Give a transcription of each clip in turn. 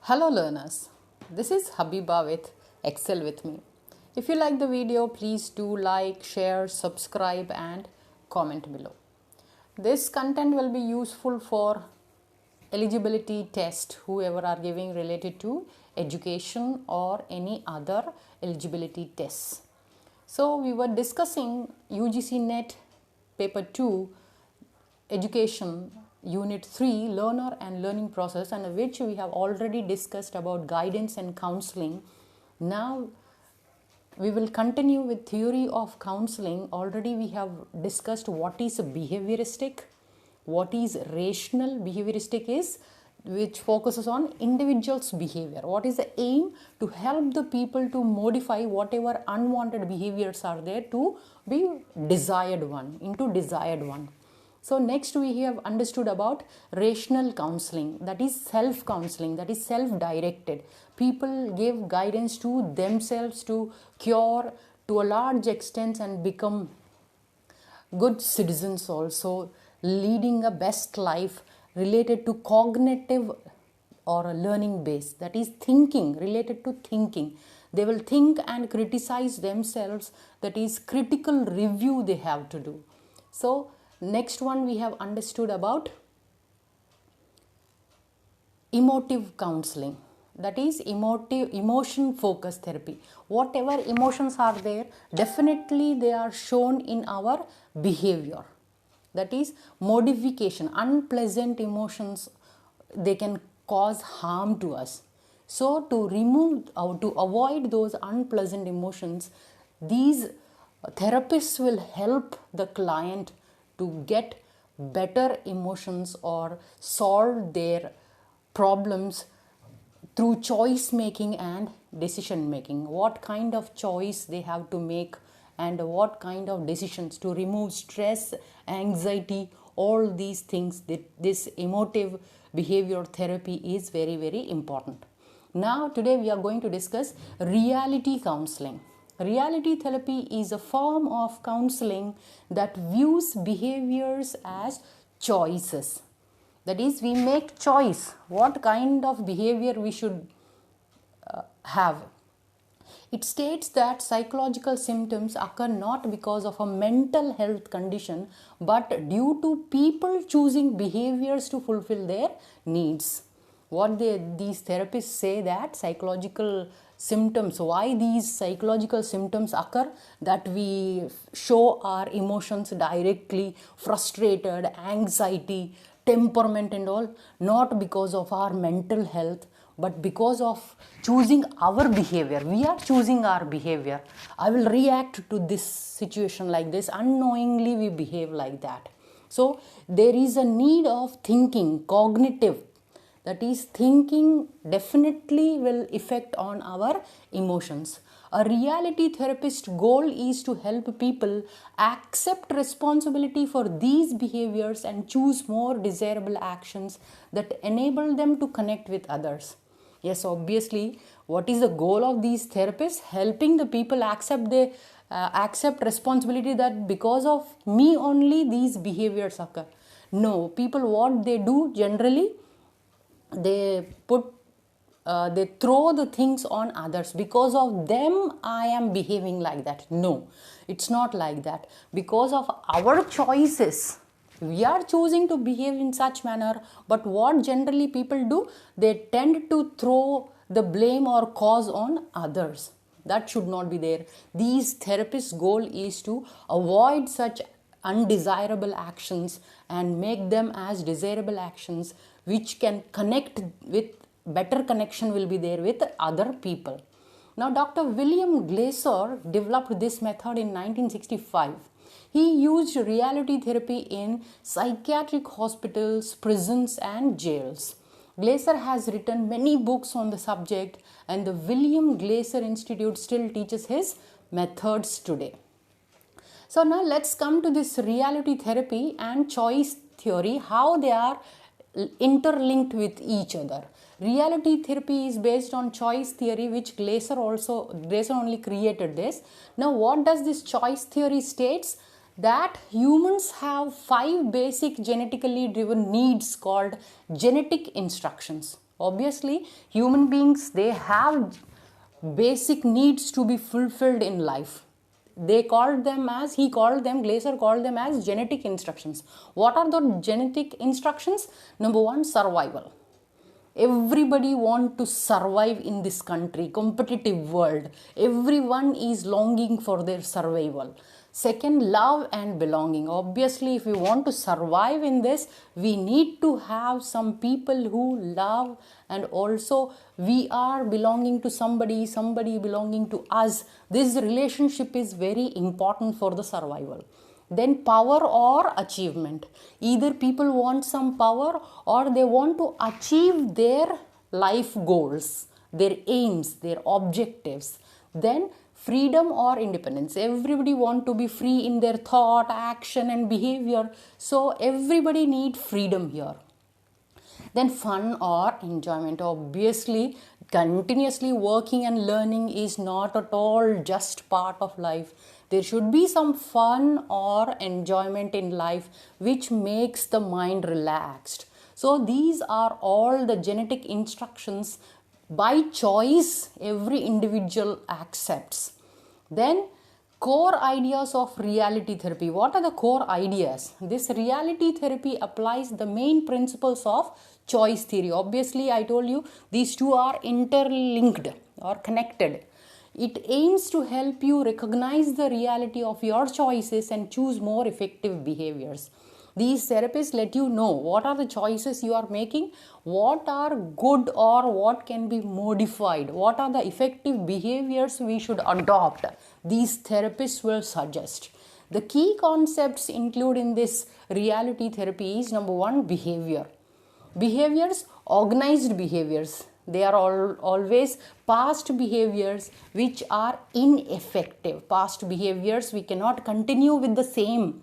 Hello learners, this is Habiba with Excel with me. If you like the video, please do like, share, subscribe and comment below. This content will be useful for eligibility test whoever are giving related to education or any other eligibility tests. So we were discussing UGC NET paper 2 education unit 3 learner and learning process, and which we have already discussed about guidance and counseling. Now we will continue with theory of counseling. Already we have discussed what is behavioristic, what is rational. Behavioristic is which focuses on individual's behavior. What is the aim? To help the people to modify whatever unwanted behaviors are there to be desired one into desired one. So next we have understood about rational counseling, that is self counseling, that is self directed. People give guidance to themselves to cure to a large extent and become good citizens, also leading a best life related to cognitive or a learning base, that is thinking, related to thinking. They will think and criticize themselves, that is critical review they have to do. So next one we have understood about emotive counseling, that is emotion focused therapy. Whatever emotions are there, definitely they are shown in our behavior, that is modification. Unpleasant emotions, they can cause harm to us. So to remove or to avoid those unpleasant emotions, these therapists will help the client to get better emotions or solve their problems through choice making and decision making. What kind of choice they have to make and what kind of decisions to remove stress, anxiety, all these things. This emotive behavior therapy is very, very important. Now today we are going to discuss reality counseling. Reality therapy is a form of counseling that views behaviors as choices. That is, we make choice what kind of behavior we should have. It states that psychological symptoms occur not because of a mental health condition but due to people choosing behaviors to fulfill their needs. What these therapists say, that psychological symptoms, why these psychological symptoms occur, that we show our emotions directly, frustrated, anxiety, temperament and all, not because of our mental health but because of choosing our behavior. We are choosing our behavior. I will react to this situation like this, unknowingly we behave like that. So there is a need of thinking, cognitive, that is thinking definitely will affect on our emotions. A reality therapist goal is to help people accept responsibility for these behaviors and choose more desirable actions that enable them to connect with others. Yes, obviously, what is the goal of these therapists? Helping the people accept responsibility that because of me only these behaviors occur. No, people what they do generally, they throw the things on others. Because of them I am behaving like that. No, it's not like that. Because of our choices we are choosing to behave in such manner. But what generally people do, they tend to throw the blame or cause on others. That should not be there. These therapists goal is to avoid such undesirable actions and make them as desirable actions which can connect with better connection will be there with other people. Now Dr. William Glaser developed this method in 1965. He used reality therapy in psychiatric hospitals, prisons and jails. Glaser has written many books on the subject and the William Glaser Institute still teaches his methods today. So now let's come to this reality therapy and choice theory, how they are interlinked with each other. Reality therapy is based on choice theory, which Glaser only created this. Now what does this choice theory states? That humans have 5 basic genetically driven needs called genetic instructions. Obviously, human beings, they have basic needs to be fulfilled in life. They called them as, Glaser called them as genetic instructions. What are the genetic instructions? Number one, survival. Everybody want to survive in this country, competitive world. Everyone is longing for their survival. Second, love and belonging. Obviously, if we want to survive in this, we need to have some people who love, and also we are belonging to somebody, somebody belonging to us. This relationship is very important for the survival. Then power or achievement. Either people want some power or they want to achieve their life goals, their aims, their objectives. Then freedom or independence. Everybody want to be free in their thought, action and behavior. So everybody need freedom here. Then fun or enjoyment. Obviously, continuously working and learning is not at all just part of life. There should be some fun or enjoyment in life which makes the mind relaxed. So these are all the genetic instructions by choice every individual accepts. Then core ideas of reality therapy. What are the core ideas? This reality therapy applies the main principles of choice theory. Obviously, I told you these two are interlinked or connected. It aims to help you recognize the reality of your choices and choose more effective behaviors. These therapists let you know what are the choices you are making, what are good or what can be modified, what are the effective behaviors we should adopt. These therapists will suggest. The key concepts include in this reality therapy is number one, behavior. Behaviors, organized behaviors. They are always past behaviors which are ineffective. Past behaviors, we cannot continue with the same.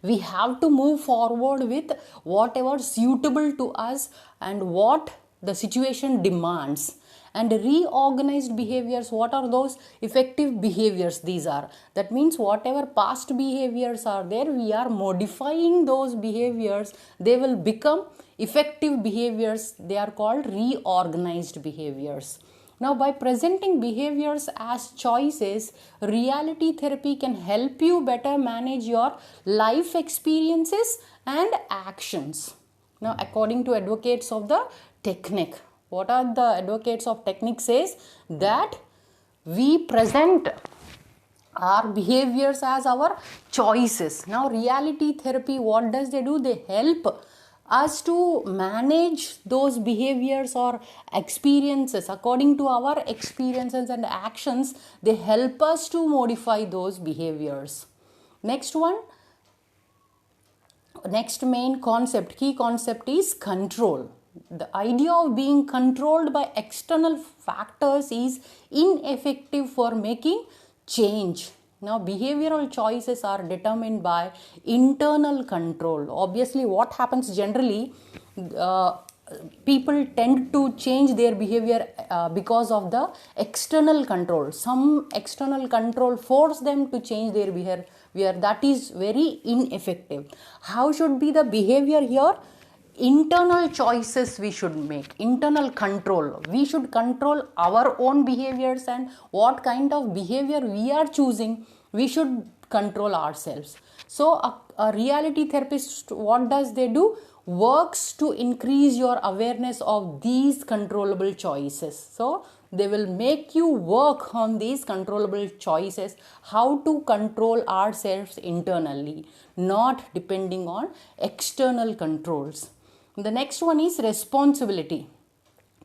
We have to move forward with whatever suitable to us and what the situation demands. And reorganized behaviors, what are those? Effective behaviors these are. That means whatever past behaviors are there, we are modifying those behaviors. They will become effective behaviors. They are called reorganized behaviors. Now, by presenting behaviors as choices, reality therapy can help you better manage your life experiences and actions. Now, according to advocates of the technique, what are the advocates of technique says? That we present our behaviors as our choices. Now, reality therapy, what does they do? They help us to manage those behaviors or experiences according to our experiences and actions. They help us to modify those behaviors. Next one, next main concept, key concept is control. The idea of being controlled by external factors is ineffective for making change. Now, behavioral choices are determined by internal control. Obviously, what happens generally, people tend to change their behavior because of the external control. Some external control force them to change their behavior. That is very ineffective. How should be the behavior here? Internal choices we should make, internal control. We should control our own behaviors, and what kind of behavior we are choosing, we should control ourselves. So a reality therapist, what does they do? Works to increase your awareness of these controllable choices. So they will make you work on these controllable choices, how to control ourselves internally, not depending on external controls. The next one is responsibility.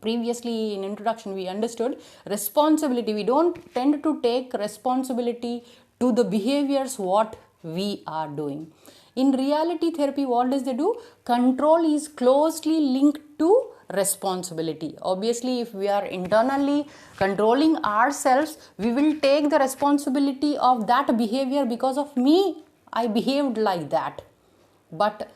Previously in introduction we understood responsibility. We don't tend to take responsibility to the behaviors what we are doing. In reality therapy, what does they do? Control is closely linked to responsibility. Obviously, if we are internally controlling ourselves, we will take the responsibility of that behavior. Because of me, I behaved like that. But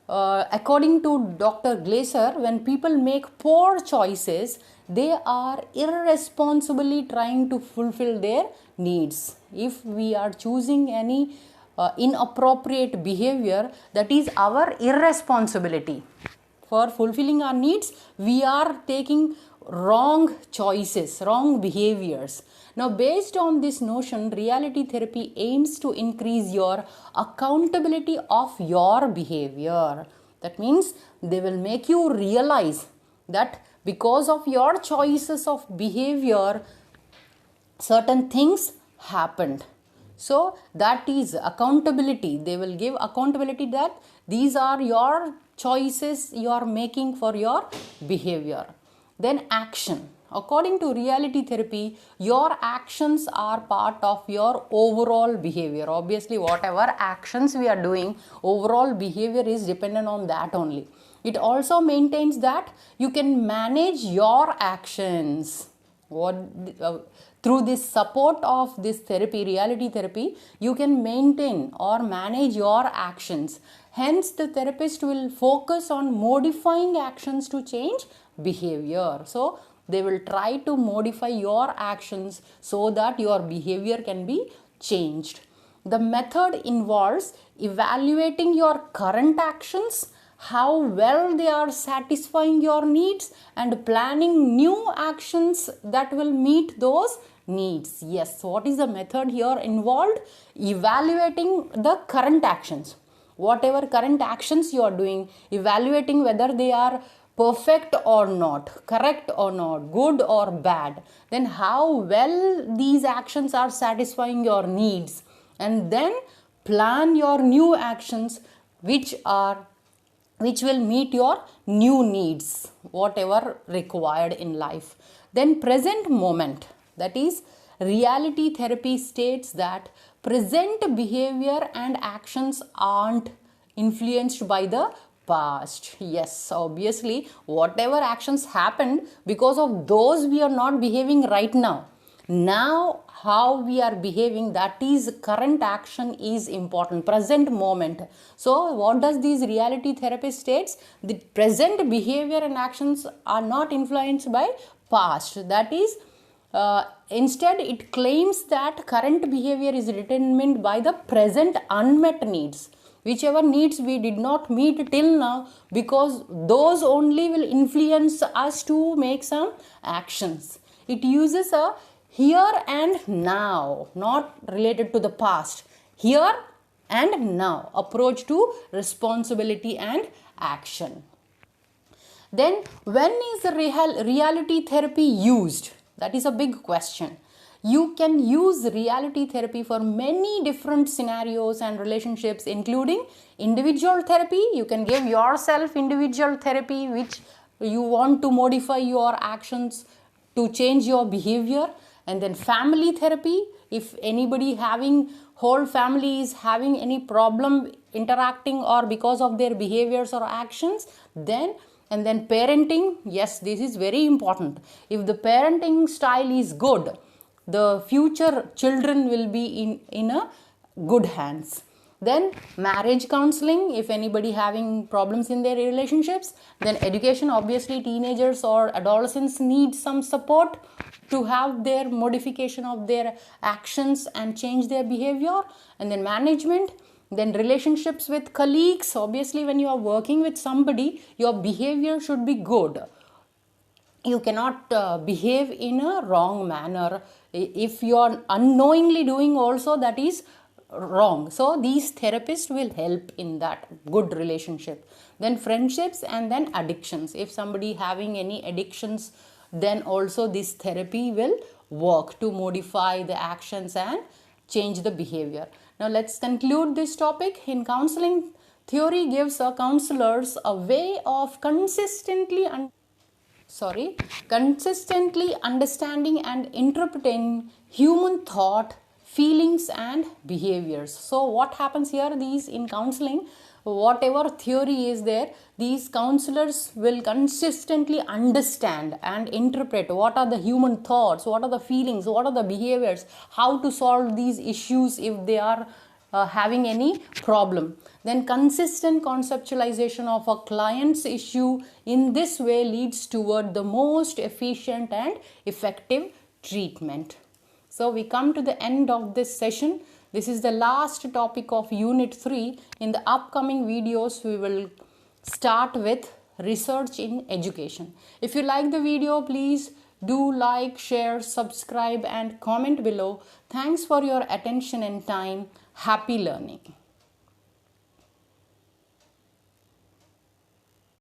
according to Dr. Glaser, when people make poor choices, they are irresponsibly trying to fulfill their needs. If we are choosing any inappropriate behavior, that is our irresponsibility. for fulfilling our needs, we are taking wrong choices, wrong behaviors. Now, based on this notion, reality therapy aims to increase your accountability of your behavior. That means they will make you realize that because of your choices of behavior, certain things happened. So that is accountability. They will give accountability that these are your choices you are making for your behavior. Then action. According to reality therapy, your actions are part of your overall behavior. Obviously, whatever actions we are doing, overall behavior is dependent on that only. It also maintains that you can manage your actions. Through this support of this therapy, reality therapy, you can maintain or manage your actions. Hence, the therapist will focus on modifying actions to change behavior. So, they will try to modify your actions so that your behavior can be changed. The method involves evaluating your current actions, how well they are satisfying your needs, and planning new actions that will meet those needs. Yes, what is the method here involved? Evaluating the current actions. Whatever current actions you are doing, evaluating whether they are perfect or not, correct or not, good or bad, then how well these actions are satisfying your needs, and then plan your new actions which will meet your new needs, whatever required in life. Then present moment, that is reality therapy states that present behavior and actions aren't influenced by the past. Yes, obviously whatever actions happened, because of those we are not behaving right now. Now how we are behaving, that is current action is important, present moment. So what does this reality therapist states? The present behavior and actions are not influenced by past. That is instead it claims that current behavior is determined by the present unmet needs, whichever needs we did not meet till now, because those only will influence us to make some actions. It uses a here and now, not related to the past. Here and now approach to responsibility and action. Then when is the reality therapy used? That is a big question. You can use reality therapy for many different scenarios and relationships, including individual therapy. You can give yourself individual therapy which you want to modify your actions to change your behavior. And then family therapy, if anybody having whole family is having any problem interacting or because of their behaviors or actions, then and then parenting. Yes, this is very important. If the parenting style is good, the future children will be in a good hands. Then marriage counseling, if anybody having problems in their relationships. Then education, obviously teenagers or adolescents need some support to have their modification of their actions and change their behavior. And then management, then relationships with colleagues. Obviously when you are working with somebody, your behavior should be good. You cannot behave in a wrong manner. If you are unknowingly doing also, that is wrong. So these therapists will help in that good relationship. Then friendships, and then addictions. If somebody having any addictions, then also this therapy will work to modify the actions and change the behavior. Now let's conclude this topic. In counseling, theory gives counselors a way of consistently understanding and interpreting human thought, feelings and behaviors. So what happens here, these in counseling, whatever theory is there, these counselors will consistently understand and interpret what are the human thoughts, what are the feelings, what are the behaviors, how to solve these issues if they are having any problem. Then consistent conceptualization of a client's issue in this way leads toward the most efficient and effective treatment. So we come to the end of this session. This is the last topic of Unit 3. In the upcoming videos, we will start with research in education. If you like the video, please do like, share, subscribe and comment below. Thanks for your attention and time. Happy learning.